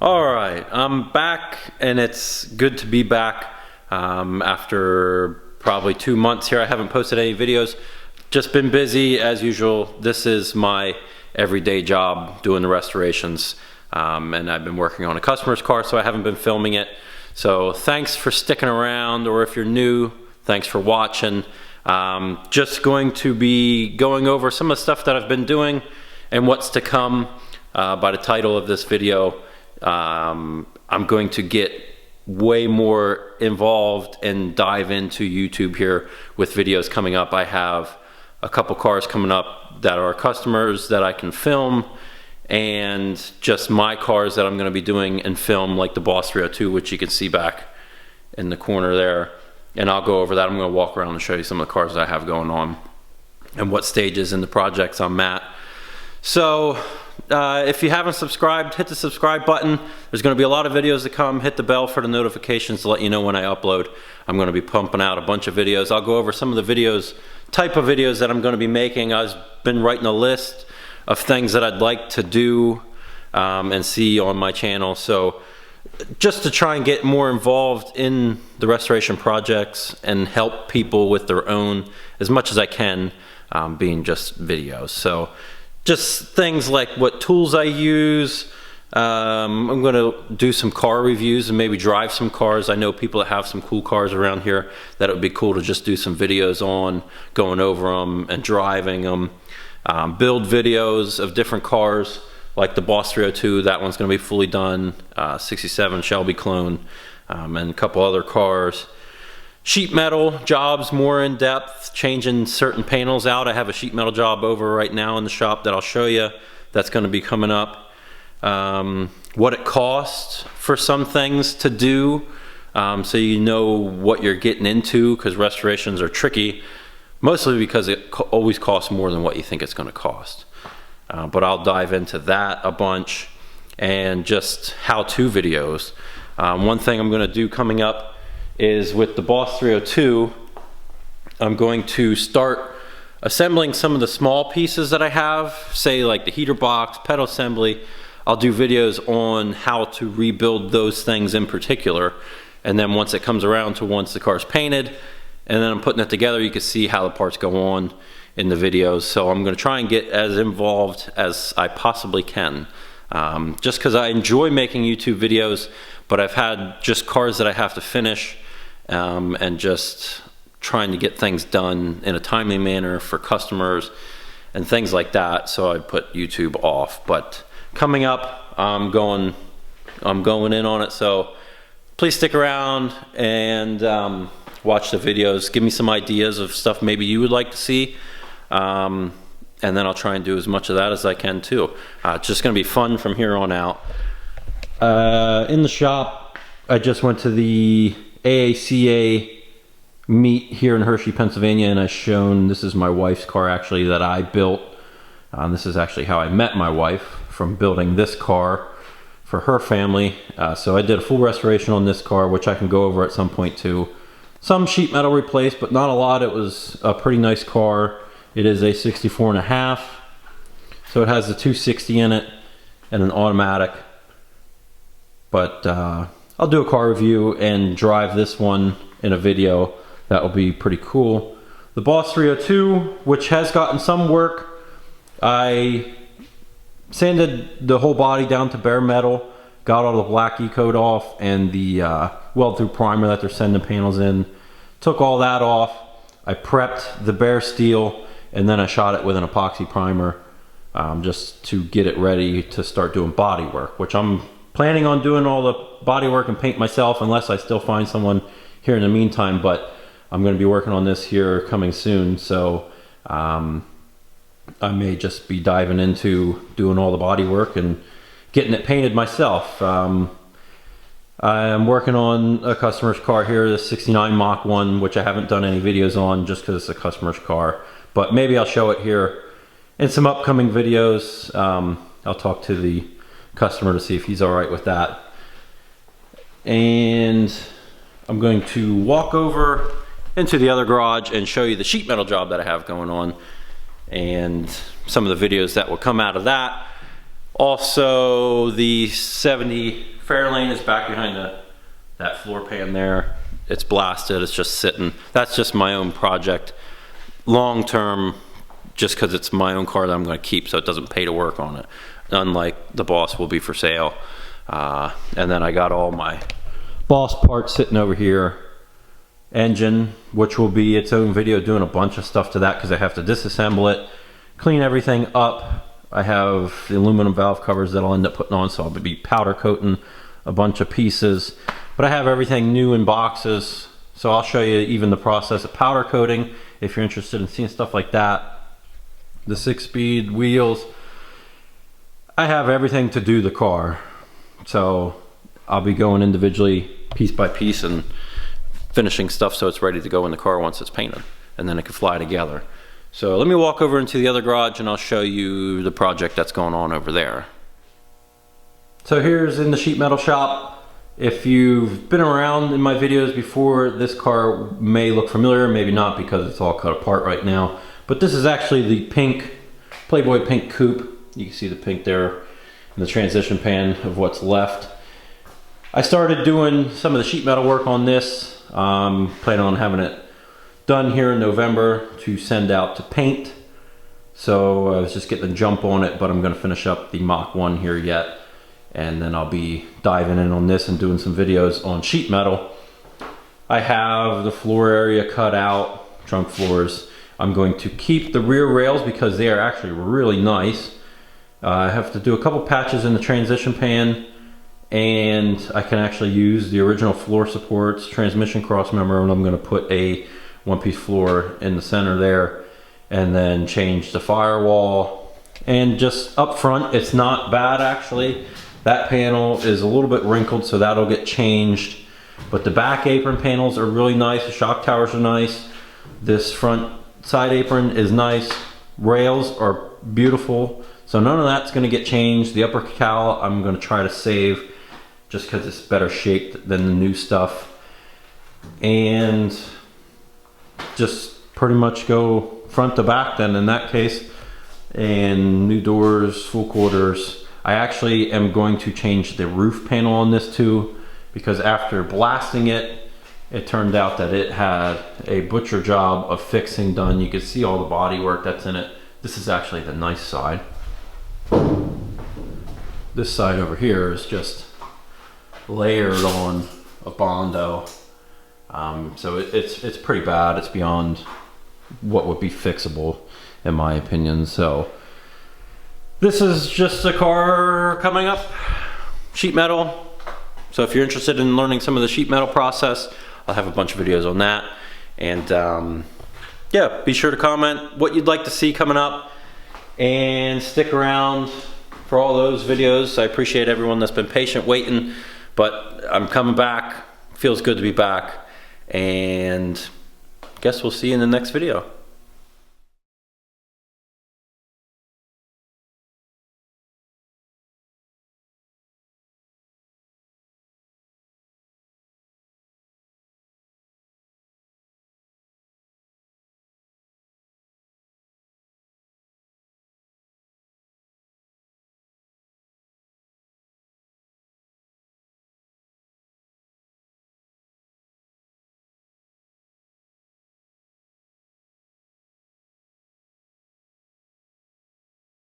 All right, I'm back, and it's good to be back after probably 2 months here. I haven't posted any videos, just been busy as usual. This is my everyday job, doing the restorations, and I've been working on a customer's car, so I haven't been filming it. So thanks for sticking around, or if you're new, thanks for watching. Just going to be going over some of the stuff that I've been doing and what's to come. By the title of this video, I'm going to get way more involved and dive into YouTube here with videos coming up. I have a couple cars coming up that are customers that I can film, and just my cars that I'm going to be doing and film, like the Boss 302, which you can see back in the corner there. And I'll go over that. I'm going to walk around and show you some of the cars that I have going on and what stages in the projects I'm at. So if you haven't subscribed, hit the subscribe button. There's going to be a lot of videos to come. Hit the bell for the notifications to let you know when I upload. I'm going to be pumping out a bunch of videos. I'll go over some of the videos, type of videos that I'm going to be making. I've been writing a list of things that I'd like to do and see on my channel. So just to try and get more involved in the restoration projects and help people with their own as much as I can, being just videos. So just things like what tools I use. I'm going to do some car reviews and maybe drive some cars. I know people that have some cool cars around here that it would be cool to just do some videos on, going over them and driving them. Build videos of different cars, like the Boss 302. That one's going to be fully done. 67 Shelby clone, and a couple other cars. Sheet metal jobs, more in depth, changing certain panels out. I have a sheet metal job over right now in the shop that I'll show you. That's going to be coming up. What it costs for some things to do, so you know what you're getting into, because restorations are tricky, mostly because it always costs more than what you think it's going to cost. But I'll dive into that a bunch, and just how-to videos. One thing I'm going to do coming up is with the Boss 302, I'm going to start assembling some of the small pieces that I have, say like the heater box, pedal assembly. I'll do videos on how to rebuild those things in particular, and then once it comes around to once the car's painted and then I'm putting it together, you can see how the parts go on in the videos. So I'm going to try and get as involved as I possibly can, just because I enjoy making YouTube videos, but I've had just cars that I have to finish, and just trying to get things done in a timely manner for customers and things like that. So I put YouTube off. But coming up, I'm going in on it. So please stick around and watch the videos. Give me some ideas of stuff maybe you would like to see. And then I'll try and do as much of that as I can too. It's just going to be fun from here on out. In the shop, I just went to the AACA meet here in Hershey, Pennsylvania, and this is my wife's car actually that I built. This is actually how I met my wife, from building this car for her family. So I did a full restoration on this car, which I can go over at some point too. Some sheet metal replaced, but not a lot. It was a pretty nice car. It is a 64.5, so it has the 260 in it and an automatic. But I'll do a car review and drive this one in a video. That will be pretty cool. The Boss 302, which has gotten some work. I sanded the whole body down to bare metal, got all the black E-coat off and the weld-through primer that they're sending panels in. Took all that off. I prepped the bare steel, and then I shot it with an epoxy primer, just to get it ready to start doing body work, which I'm planning on doing all the body work and paint myself, unless I still find someone here in the meantime. But I'm going to be working on this here coming soon, so I may just be diving into doing all the body work and getting it painted myself. I'm working on a customer's car here, the 69 Mach 1, which I haven't done any videos on just because it's a customer's car, but maybe I'll show it here in some upcoming videos. I'll talk to the customer to see if he's all right with that. And I'm going to walk over into the other garage and show you the sheet metal job that I have going on and some of the videos that will come out of that. Also, the 70 Fairlane is back behind that floor pan there. It's blasted, it's just sitting. That's just my own project. Long term, just because it's my own car that I'm going to keep, so it doesn't pay to work on it. Unlike the Boss will be for sale. And then I got all my Boss parts sitting over here. Engine, which will be its own video, doing a bunch of stuff to that because I have to disassemble it, clean everything up. I have the aluminum valve covers that I'll end up putting on, so I'll be powder coating a bunch of pieces. But I have everything new in boxes, so I'll show you even the process of powder coating if you're interested in seeing stuff like that. The 6-speed wheels. I have everything to do the car, so I'll be going individually piece by piece and finishing stuff so it's ready to go in the car once it's painted, and then it can fly together. So let me walk over into the other garage and I'll show you the project that's going on over there. So here's in the sheet metal shop. If you've been around in my videos before, this car may look familiar, maybe not because it's all cut apart right now. But this is actually the pink, Playboy pink coupe. You can see the pink there in the transition pan of what's left. I started doing some of the sheet metal work on this. Planning on having it done here in November to send out to paint. So I was just getting a jump on it, but I'm going to finish up the Mach 1 here yet. And then I'll be diving in on this and doing some videos on sheet metal. I have the floor area cut out, trunk floors. I'm going to keep the rear rails because they are actually really nice. I have to do a couple patches in the transition pan, and I can actually use the original floor supports, transmission cross member, and I'm going to put a one-piece floor in the center there, and then change the firewall. And just up front, it's not bad actually. That panel is a little bit wrinkled, so that'll get changed. But the back apron panels are really nice. The shock towers are nice. This front side apron is nice. Rails are beautiful. So none of that's going to get changed. The upper cowl I'm going to try to save just because it's better shaped than the new stuff. And just pretty much go front to back then in that case. And new doors, full quarters. I actually am going to change the roof panel on this too, because after blasting it, it turned out that it had a butcher job of fixing done. You can see all the body work that's in it. This is actually the nice side. This side over here is just layered on a Bondo. So it's pretty bad. It's beyond what would be fixable in my opinion. So this is just a car coming up, sheet metal. So if you're interested in learning some of the sheet metal process, I'll have a bunch of videos on that. And yeah, be sure to comment what you'd like to see coming up and stick around for all those videos. I appreciate everyone that's been patient waiting, but I'm coming back. Feels good to be back, and guess we'll see you in the next video.